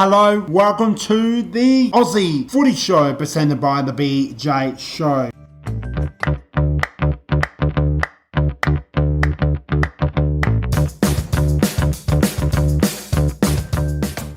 Hello, welcome to the Aussie Footy Show presented by the BJ Show.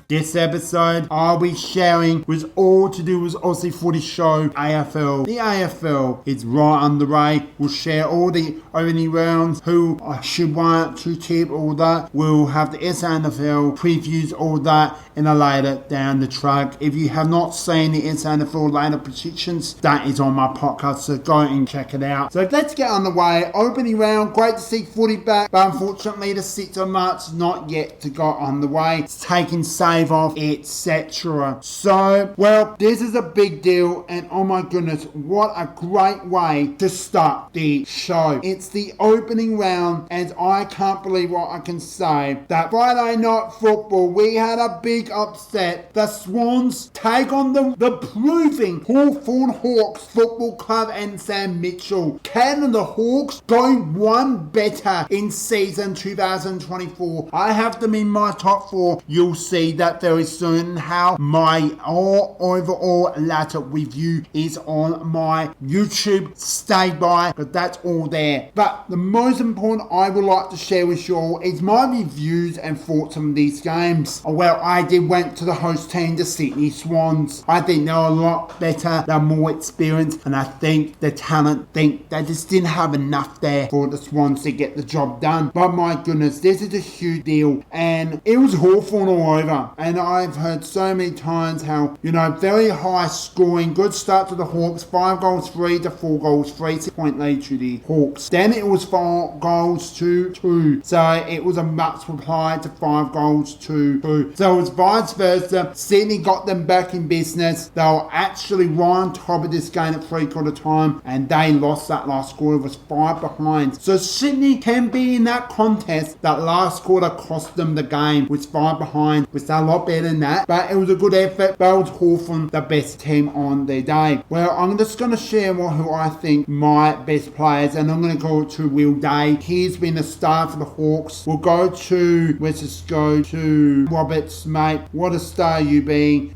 This episode, I'll be sharing was all to do with Aussie Footy Show AFL. The AFL is right underway. We'll share all the opening rounds, who I should want to tip, all that. We'll have the SANFL previews, all that, in a later down the track. If you have not seen the SANFL later predictions, that is on my podcast, so go and check it out. So let's get on the way. Opening round, great to see footy back, but unfortunately the 6th of March not yet to go on the way. It's taking save off, etc. So, well, this is a big deal, and oh my goodness, what a great way to start the show. It's the opening round, and I can't believe what I can say. That Friday night football, we had a big upset. The Swans take on the proving Hawthorn Hawks Football Club and Sam Mitchell. Can the Hawks go one better in season 2024? I have them in my top 4. You'll see that very soon, how my overall ladder review is on my YouTube. Stay by, but that's all there. But the most important I would like to share with you all is my reviews and thoughts on these games. Well, I went to the host team, the Sydney Swans. I think they're a lot better, they're more experienced, and I think the talent, they just didn't have enough there for the Swans to get the job done. But my goodness, this is a huge deal, and it was Hawthorn all over. And I've heard so many times how, very high scoring, good start to the Hawks, 5 goals 3 to 4 goals 3, 6 point lead to the Hawks. Then it was 4 goals to 2. So it was a max reply to 5 goals to 2. So it was vice versa. Sydney got them back in business. They were actually right on top of this game at 3/4 time, and they lost that last quarter. It was 5 behind. So Sydney can be in that contest. That last quarter cost them the game, was 5 behind, was a lot better than that, but it was a good effort. But it was Hawthorn, the best team on their day. Well, I'm just going to share who I think my best players, and I'm going to go to Will Day. He's been a star for the Hawks. We'll go to, let's just go to Roberts, mate. What a star you been.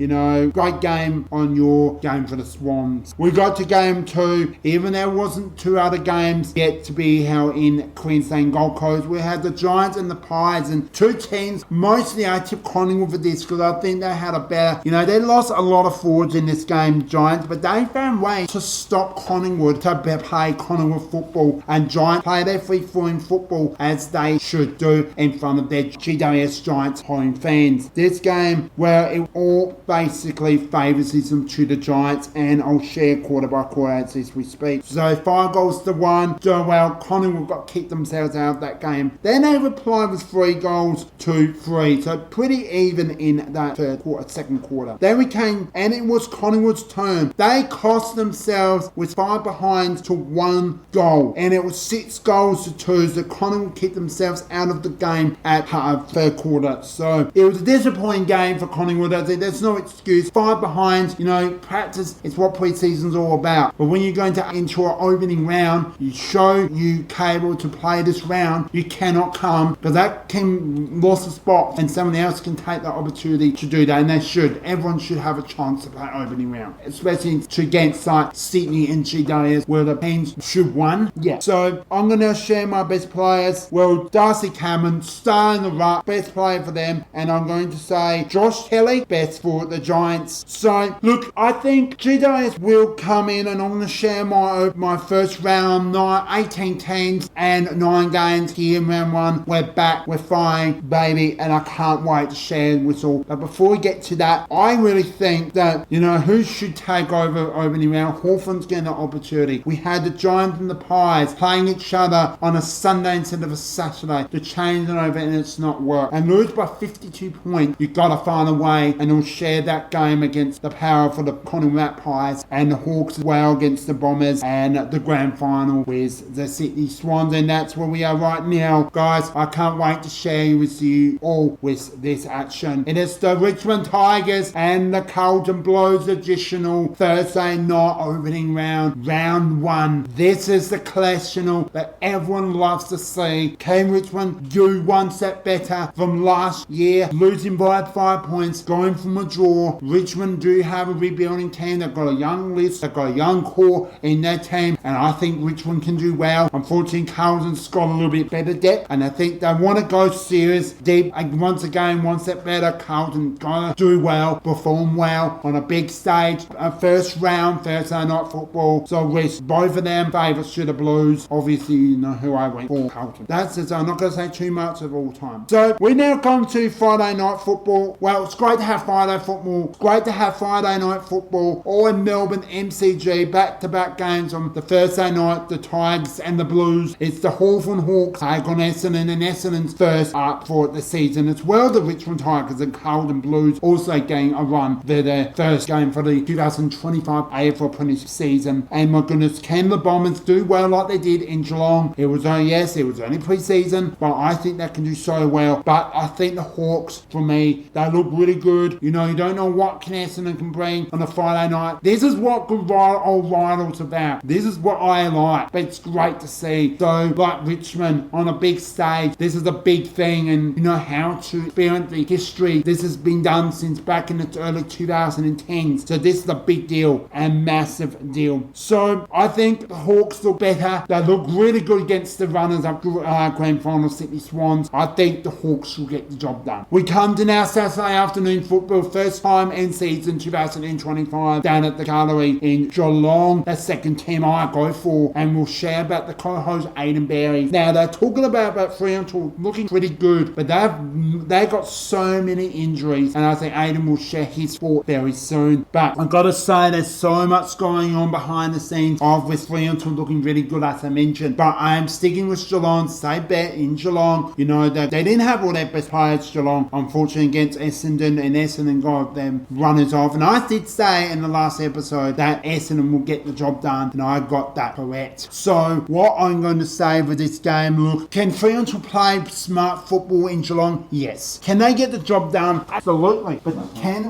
Great game on your game for the Swans. We got to game 2, even there wasn't 2 other games yet to be held in Queensland Gold Coast. We had the Giants and the Pies, and 2 teams. Mostly I tipped Collingwood for this because I think they had a better, they lost a lot of forwards in this game, Giants, but they found ways to stop Collingwood, to play Collingwood football, and Giants play their free-flowing football as they should do in front of their GWS Giants home fans. This game, well, it all basically favouritism to the Giants, and I'll share quarter by quarter as we speak. So 5 goals to 1, doing well. Collingwood got kicked themselves out of that game. Then they replied with 3 goals to 3, so pretty even in that second quarter. Then we came, and it was Collingwood's turn. They cost themselves with 5 behind to 1 goal, and it was 6 goals to 2, so Collingwood kicked themselves out of the game at 3rd quarter. So it was a disappointing game for Collingwood. There's no excuse. 5 behind, practice is what pre-season's all about. But when you're going to enter an opening round, you show you capable to play this round. You cannot come, because that can lose a spot, and someone else can take the opportunity to do that, and they should. Everyone should have a chance to play opening round, especially against Sydney and GWS, where the teams should won. Yeah. So I'm going to share my best players. Well, Darcy Cameron, star in the ruck, best player for them, and I'm going to say Josh Kelly, best for the Giants. So look, I think GWS will come in, and I'm going to share my first round, 18 teams and 9 games here in round 1. We're back, we're fine, baby, and I can't wait to share with all. But before we get to that, I really think that, who should take over opening round? Hawthorn's getting an opportunity. We had the Giants and the Pies playing each other on a Sunday instead of a Saturday to change it over, and it's not worked. And lose by 52 points, you've got to find a way, and we'll share that game against the power for the Collingwood Pies, and the Hawks as well against the Bombers, and the grand final with the Sydney Swans. And that's where we are right now, guys. I can't wait to share with you all with this action. Richmond. It is the Richmond Tigers and the Carlton Blues additional Thursday night opening round 1. This is the clash that everyone loves to see. Can Richmond do one step better from last year, losing by 5 points, going from a draw? Richmond do have a rebuilding team. They've got a young list, they've got a young core in their team, and I think Richmond can do well. Unfortunately, Carlton's got a little bit better depth, and I think they want to go serious, deep, and once again, one step better. Carlton gotta do well, perform well on a big stage. A first round Thursday night football, so both of them favourites to the Blues. Obviously, you know who I went for, Carlton. That's it. I'm not going to say too much of all time. So we now come to Friday night football. Well, it's great to have Friday football. It's great to have Friday night football all in Melbourne MCG, back-to-back games on the Thursday night. The Tigers and the Blues. It's the Hawthorn Hawks take on Essendon, and Essendon's first up for the season as well. The Richmond Tigers and Carlton Blues also getting a run. They're their first game for the 2025 AFL Premiership season. And my goodness, can the Bombers do well like they did in Geelong? It was only pre-season, but I think they can do so well. But I think the Hawks, for me, they look really good. You know, you don't know what Essendon can bring on a Friday night. This is what good old Rydal's about. This is what I like. But it's great to see. So, like Richmond on a big stage, this is a big thing, and you know how to experience the history. This has been done since back in the early 2010s. So this is a big deal and massive deal. So I think the Hawks look better. They look really good against the runners-up grand final Sydney Swans. I think the Hawks will get the job done. We come to now Saturday afternoon football, first time in season 2025 down at the Gallery in Geelong. The second team I go for, and we'll share about the co-host Aidan Berry. Now they're talking about Fremantle looking pretty good, but they've got so many injuries, and I think Aidan will share his thought very soon. But I've got to say, there's so much going on behind the scenes of with Fremantle looking really good, as I mentioned. But I am sticking with Geelong. Stay bet in Geelong. You know that they didn't have all their best players, Geelong, unfortunately, against Essendon, and Essendon got them runners off. And I did say in the last episode that Essendon will get the job done, and I got that correct. So what I'm going to say for this game, look, can Fremantle play smart football in Geelong? Yes. Can they get the job done? Absolutely. But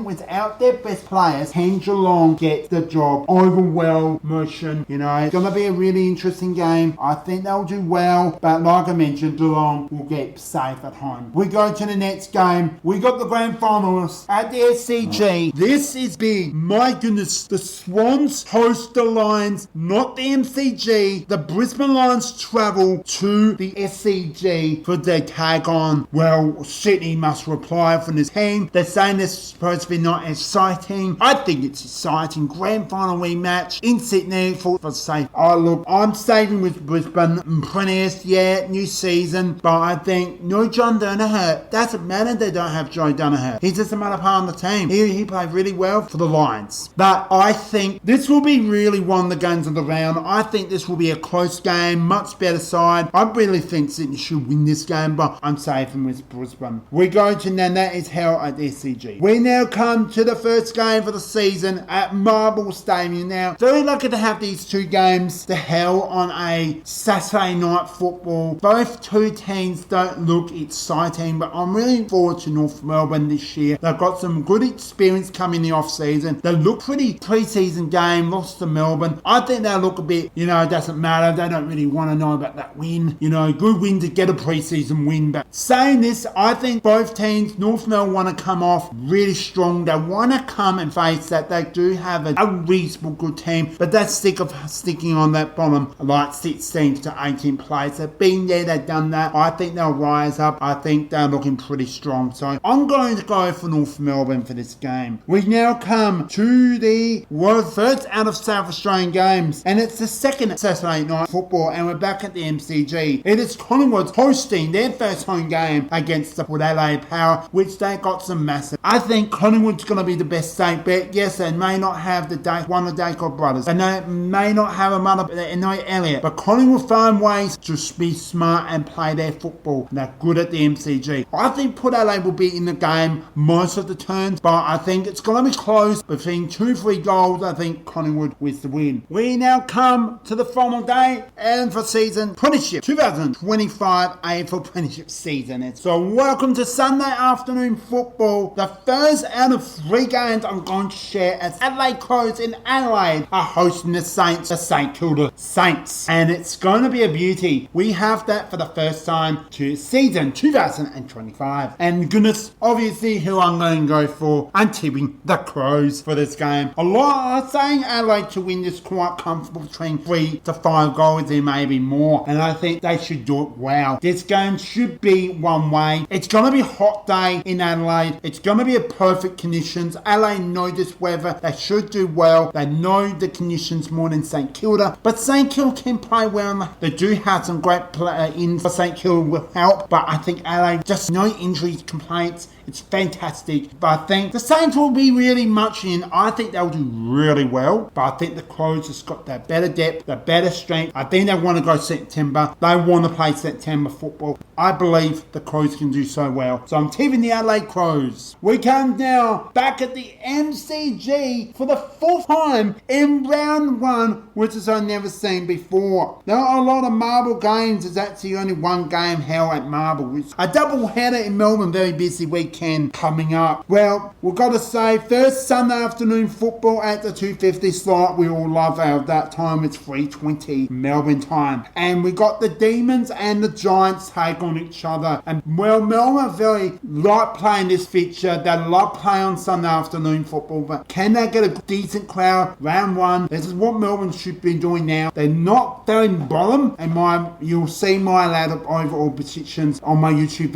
without their best players, can Geelong get the job over well motion? You know, it's going to be a really interesting game. I think they'll do well, but like I mentioned, Geelong will get safe at home. We go to the next game. We got the grand finalists at the SCG. This is big. My goodness. The Swans host the Lions, not the MCG. The Brisbane Lions travel to the SCG for their tag on. Well, Sydney must reply from this team. They're saying this is supposed to be not exciting. I think it's exciting. Grand final rematch in Sydney for safe. Oh, look, I'm saving with Brisbane. Premiers, yeah, new season. But I think no John Danaher. Doesn't matter they don't have Joe Danaher. He's just another part of the team. He played really well for the Lions. But I think this will be really one of the games of the round. I think this will be a close game. Much better side. I really think Sydney should win this game, but I'm saving with Brisbane. We go to that is held at the SCG. We now come to the first game for the season at Marble Stadium. Now, very lucky to have these two games to held on a Saturday night football. Both two teams don't look exciting, but I'm really looking forward to North Melbourne this year. They've got some good experience coming in the off-season. They look pretty pre-season game, lost to Melbourne. I think they look a bit, you know, it doesn't matter. They don't really want to know about that win. You know, good win to get a pre-season win. But saying this, I think both teams, North Melbourne want to come off really strong. They want to come and face that. They do have a reasonable good team, but that's sticking on that bottom, like 16 to 18 place. They've been there, they've done that. I think they'll rise up. I think they're looking pretty strong. So I'm going to go for North Melbourne for this game. We now come to the first out of South Australian games, and it's the second Saturday night football, and we're back at the MCG. It is Collingwood hosting their first home game against the Port Adelaide Power, which they got some massive. I think Collingwood's going to be the best safe bet. Yes, they may not have one of the Dacott brothers, and they may not have a mother, no Elliott, but Collingwood find ways to be smart and play their football. They're good at the MCG. I think Port Adelaide will be in the game most of the turns, but I think it's going to be close between 2-3 goals. I think Collingwood with the win. We now come to the final day and for season Premiership 2025 AFL Premiership season. So welcome to Sunday afternoon afternoon football, the first out of 3 games I'm going to share as Adelaide Crows in Adelaide are hosting the Saints, the St Kilda Saints. And it's going to be a beauty. We have that for the first time to season 2025. And goodness, obviously who I'm going to go for, I'm tipping the Crows for this game. A lot are saying Adelaide to win this quite comfortable between 3 to 5 goals, there may be more. And I think they should do it well. This game should be one way. It's going to be a hot day in Adelaide. It's going to be a perfect conditions. Adelaide know this weather. They should do well. They know the conditions more than St Kilda. But St Kilda can play well. They do have some great play in for St Kilda will help. But I think Adelaide, just no injuries, complaints. It's fantastic. But I think the Saints will be really much in. I think they'll do really well. But I think the Crows has got that better depth, the better strength. I think they want to go September. They want to play September football. I believe the Crows can do so well. So I'm tipping the Adelaide Crows. We come now back at the MCG for the 4th time in round 1, which is I've never seen before. There are a lot of marble games. There's actually only one game held at Marble, which a double header in Melbourne. Very busy weekend coming up. Well, we've got to say, first Sunday afternoon football at the 2:50 slot. We all love our that time. It's 3:20 Melbourne time. And we got the Demons and the Giants take on each other. And well, Melbourne very like playing this fixture. They love playing on Sunday afternoon football. But can they get a decent crowd? Round 1. This is what Melbourne should be doing now. They're not doing bottom. And you'll see my ladder overall predictions on my YouTube.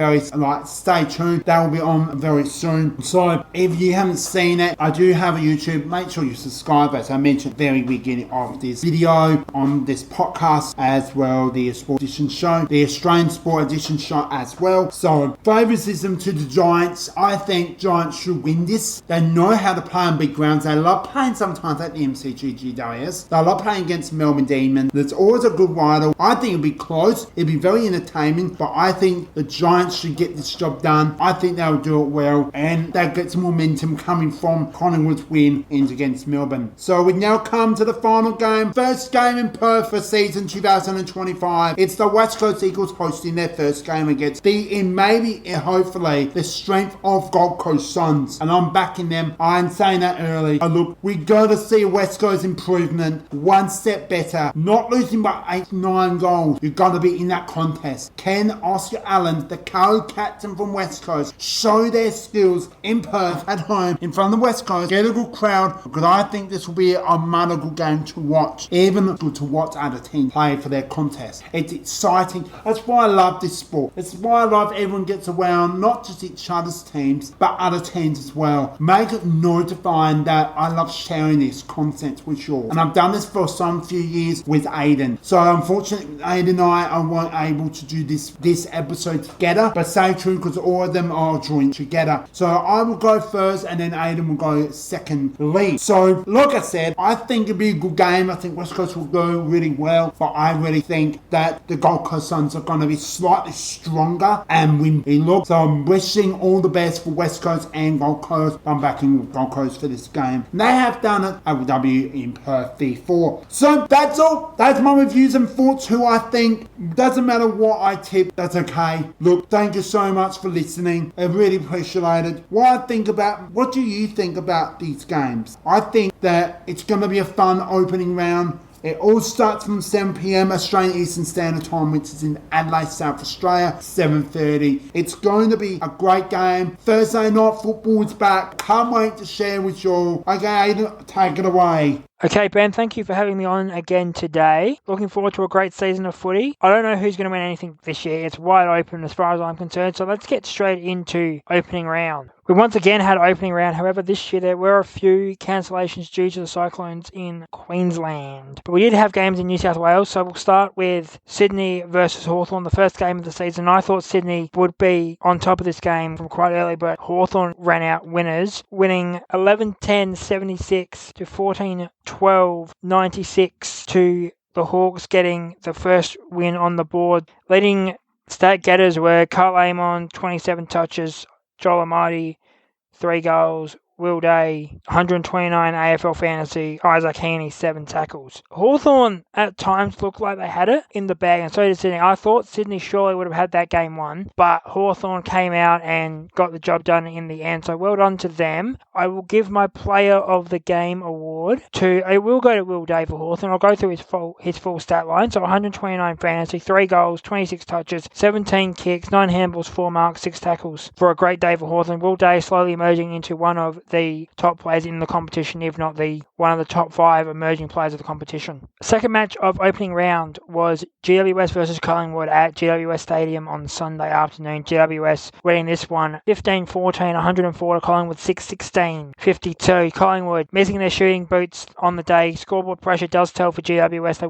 Stay tuned. They will be on very soon. So if you haven't seen it, I do have a YouTube. Make sure you subscribe, as I mentioned at the very beginning of this video, on this podcast as well, the Sport Edition show, the Australian Sport Edition show as well. So favouritism to the Giants. I think Giants should win this. They know how to play on big grounds. They love playing sometimes at the MCG GWS. They love playing against Melbourne Demons. There's always a good rider. I think it'll be close. It'll be very entertaining, but I think the Giants should get this job done. I think they'll do it well, and they'll get some momentum coming from Collingwood's win against Melbourne. So we now come to the final game. First game in Perth for season 2025. It's the West Coast Eagles hosting their first game against hopefully the strength of Gold Coast Suns. And I'm backing them. I'm saying that early. Look, we got to see West Coast improvement. One step better. Not losing by 8-9 goals. You've got to be in that contest. Can Oscar Allen, the co-captain from West Coast, show their skills in Perth at home in front of the West Coast, get a good crowd, because I think this will be a mighty good game to watch. Even good to watch other teams play for their contest. It's exciting. That's why I love this sport. It's why I love everyone gets around, not just each other's teams, but other teams as well. Make it notifying that I love sharing this content with you all. And I've done this for some few years with Aiden. So unfortunately, Aiden and I weren't able to do this episode together, but stay tuned because all of them are joined together. So I will go first and then Aiden will go secondly. So like I said, I think it'll be a good game. I think West Coast will go really well, but I really think that the Gold Coast Suns are going to be slightly stronger and win big look. So I'm wishing all the best for West Coast and Gold Coast. I'm backing Gold Coast for this game. They have done it at W in Perth before. So that's all. That's my reviews and thoughts. Who I think, doesn't matter what I tip, that's okay. Look, thank you so much for listening. I really appreciate it. What do you think about these games? I think that it's going to be a fun opening round. It all starts from 7 p.m. Australian Eastern Standard Time, which is in Adelaide, South Australia, 7:30. It's going to be a great game. Thursday night football is back. Can't wait to share with you all. Okay, take it away. Okay, Ben, thank you for having me on again today. Looking forward to a great season of footy. I don't know who's going to win anything this year. It's wide open as far as I'm concerned. So let's get straight into opening round. We once again had opening round. However, this year there were a few cancellations due to the cyclones in Queensland. But we did have games in New South Wales. So we'll start with Sydney versus Hawthorn, the first game of the season. I thought Sydney would be on top of this game from quite early, but Hawthorn ran out winners, winning 11-10, 76 to 14-12, 96 to the Hawks, getting the first win on the board. Leading stat getters were Carl Amon, 27 touches, Joel Amati, 3 goals, Will Day, 129 AFL fantasy. Isaac Heaney, 7 tackles. Hawthorn at times looked like they had it in the bag, and so did Sydney. I thought Sydney surely would have had that game won, but Hawthorn came out and got the job done in the end, so well done to them. I will give my Player of the Game award to, I will go to Will Day for Hawthorn. I'll go through his full stat line. So 129 fantasy, 3 goals, 26 touches, 17 kicks, 9 handballs, 4 marks, 6 tackles for a great day for Hawthorn. Will Day slowly emerging into one of the top players in the competition, if not one of the top 5 emerging players of the competition. Second match of opening round was GWS versus Collingwood at GWS Stadium on Sunday afternoon. GWS winning this one 15-14, 104 to Collingwood 6-16, 52. Collingwood missing their shooting boots on the day. Scoreboard pressure does tell for GWS. They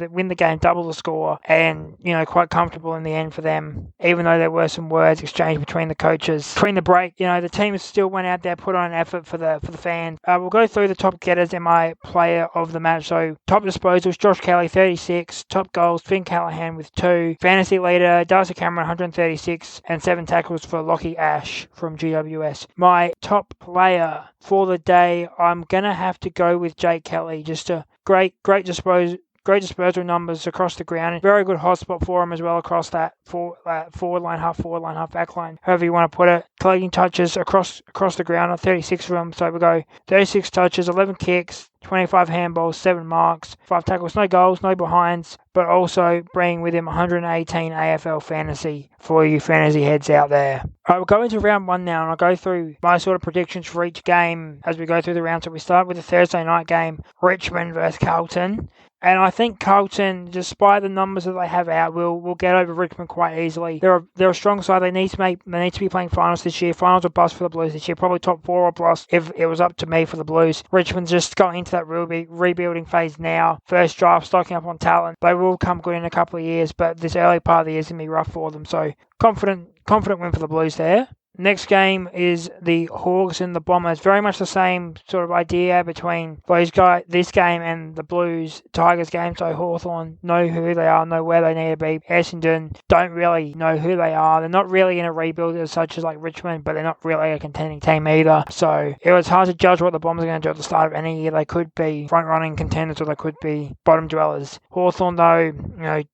win the game, double the score, and quite comfortable in the end for them. Even though there were some words exchanged between the coaches between the break, the team still went out there, put on an effort for the fans. We'll go through the top getters in my player of the match. So top disposals, Josh Kelly 36, top goals, Finn Callahan with 2, fantasy leader Darcy Cameron 136, and 7 tackles for Lockie Ash from GWS. My top player for the day, I'm gonna have to go with Jake Kelly. Just a great disposal numbers across the ground. Very good hotspot for him as well across that forward line, half back line, however you want to put it. Collecting touches across the ground on 36 of them. So we go 36 touches, 11 kicks, 25 handballs, 7 marks, 5 tackles, no goals, no behinds, but also bringing with him 118 AFL fantasy for you fantasy heads out there. Alright, we'll go into round 1 now, and I'll go through my sort of predictions for each game as we go through the round. So we start with the Thursday night game, Richmond versus Carlton. And I think Carlton, despite the numbers that they have out, will get over Richmond quite easily. They're a strong side. They need to be playing finals this year. Finals or bust for the Blues this year. Probably top 4 or bust if it was up to me for the Blues. Richmond's just going into that rebuilding phase now. First draft, stocking up on talent. They will come good in a couple of years, but this early part of the year is going to be rough for them. So confident win for the Blues there. Next game is the Hawks and the Bombers. Very much the same sort of idea between this game and the Blues Tigers game. So Hawthorn know who they are, know where they need to be. Essendon don't really know who they are. They're not really in a rebuild as such as like Richmond, but they're not really a contending team either. So it was hard to judge what the Bombers are going to do at the start of any year. They could be front-running contenders or they could be bottom dwellers. Hawthorn, though,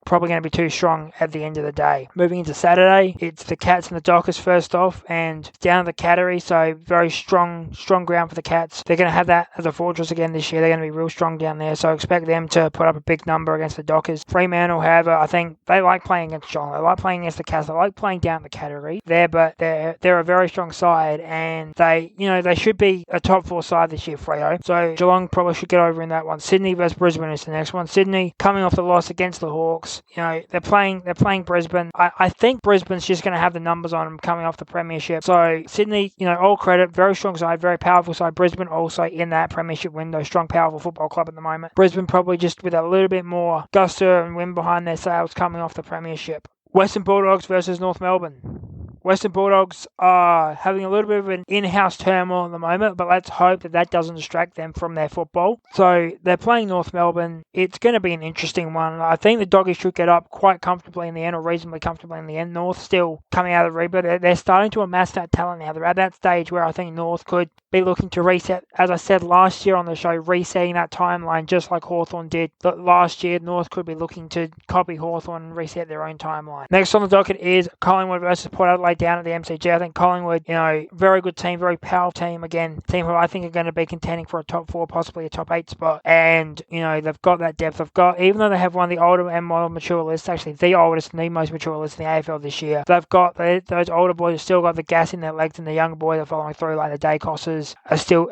probably going to be too strong at the end of the day. Moving into Saturday, it's the Cats and the Dockers first off, and down the Cattery, so very strong ground for the Cats. They're going to have that as a fortress again this year. They're going to be real strong down there, so expect them to put up a big number against the Dockers. Fremantle, however, I think they like playing against Geelong. They like playing against the Cats. They like playing down the Cattery there, but they're a very strong side, and they should be a top 4 side this year, Freo. So Geelong probably should get over in that one. Sydney versus Brisbane is the next one. Sydney coming off the loss against the Hawks. They're playing Brisbane. I think Brisbane's just going to have the numbers on them coming off the premiership. So Sydney, all credit, very strong side, very powerful side. Brisbane also in that premiership window, strong, powerful football club at the moment. Brisbane probably just with a little bit more gusto and wind behind their sails coming off the premiership. Western Bulldogs versus North Melbourne. Western Bulldogs are having a little bit of an in-house turmoil at the moment, but let's hope that doesn't distract them from their football. So they're playing North Melbourne. It's going to be an interesting one. I think the Doggies should get up quite comfortably in the end, or reasonably comfortably in the end. North still coming out of the rebuild. They're starting to amass that talent now. They're at that stage where I think North could be looking to reset, as I said last year on the show, resetting that timeline just like Hawthorn did last year. North could be looking to copy Hawthorn and reset their own timeline. Next on the docket is Collingwood versus Port Adelaide down at the MCG. I think Collingwood, very good team, very powerful team. Again, team who I think are going to be contending for a top 4, possibly a top 8 spot. And, they've got that depth. Even though they have one of the older and more mature lists, actually the oldest and the most mature list in the AFL this year, they've got those older boys have still got the gas in their legs, and the younger boys are following through, like the Dacosses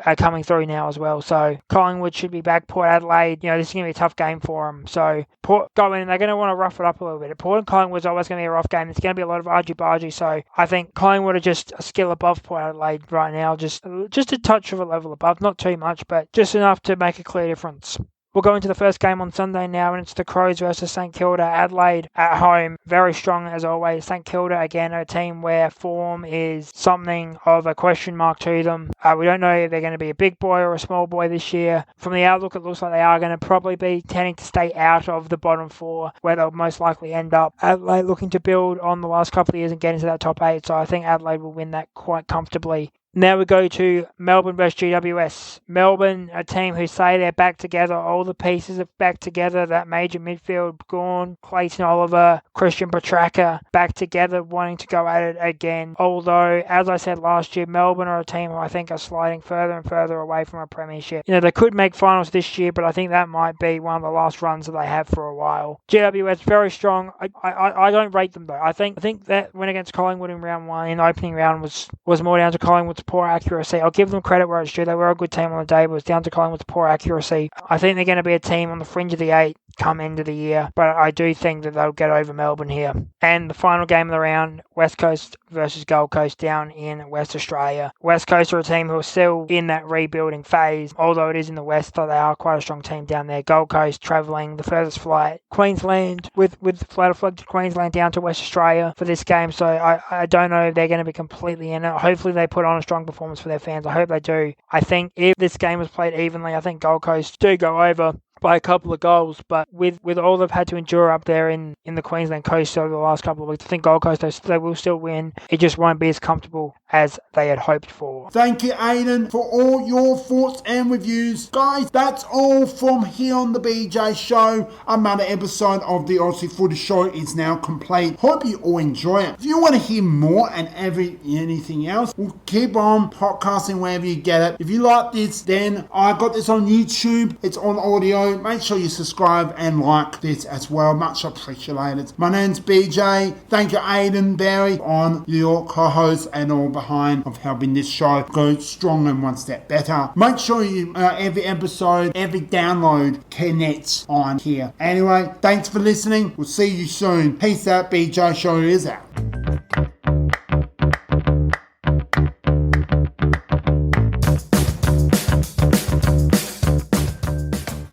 are coming through now as well. So Collingwood should be back. Port Adelaide, this is going to be a tough game for them. So Port go in, they're going to want to rough it up a little bit. Port and Collingwood's always going to be a rough game. It's going to be a lot of argy-bargy. So I think Collingwood are just a skill above Port Adelaide right now, just a touch of a level above, not too much, but just enough to make a clear difference. We'll go into the first game on Sunday now, and it's the Crows versus St Kilda. Adelaide at home, very strong as always. St Kilda, again, a team where form is something of a question mark to them. We don't know if they're going to be a big boy or a small boy this year. From the outlook, it looks like they are going to probably be tending to stay out of the bottom 4, where they'll most likely end up. Adelaide looking to build on the last couple of years and get into that top 8, so I think Adelaide will win that quite comfortably. Now we go to Melbourne versus GWS. Melbourne, a team who say they're back together. All the pieces are back together. That major midfield gone. Clayton Oliver, Christian Petracca back together, wanting to go at it again. Although, as I said last year, Melbourne are a team who I think are sliding further and further away from a premiership. They could make finals this year, but I think that might be one of the last runs that they have for a while. GWS, very strong. I don't rate them though. I think that win against Collingwood in round one, in the opening round, was more down to Collingwood's poor accuracy. I'll give them credit where it's due. They were a good team on the day, but it was down to Collingwood's poor accuracy. I think they're going to be a team on the fringe of the 8 come end of the year, but I do think that they'll get over Melbourne here. And the final game of the round, West Coast versus Gold Coast down in West Australia. West Coast are a team who are still in that rebuilding phase, although it is in the West, so they are quite a strong team down there. Gold Coast travelling the furthest flight, Queensland, with flight to Queensland down to West Australia for this game, so I don't know if they're going to be completely in it. Hopefully they put on a strong performance for their fans. I hope they do. I think if this game was played evenly, I think Gold Coast do go over by a couple of goals, but with all they've had to endure up there in the Queensland coast over the last couple of weeks, I think Gold Coast, they will still win. It just won't be as comfortable as they had hoped for. Thank you, Aiden, for all your thoughts and reviews. Guys, that's all from here on the BJ Show. Another episode of the Aussie Footy Show is now complete. Hope you all enjoy it. If you want to hear more and anything else, we'll keep on podcasting wherever you get it. If you like this, then I got this on YouTube. It's on audio. Make sure you subscribe and like this as well. Much appreciated. My name's BJ. Thank you, Aiden, Barry, on your co-host and all behind of helping this show go strong and one step better. Make sure you every episode, every download connects on here. Anyway, thanks for listening. We'll see you soon. Peace out. BJ Show is out.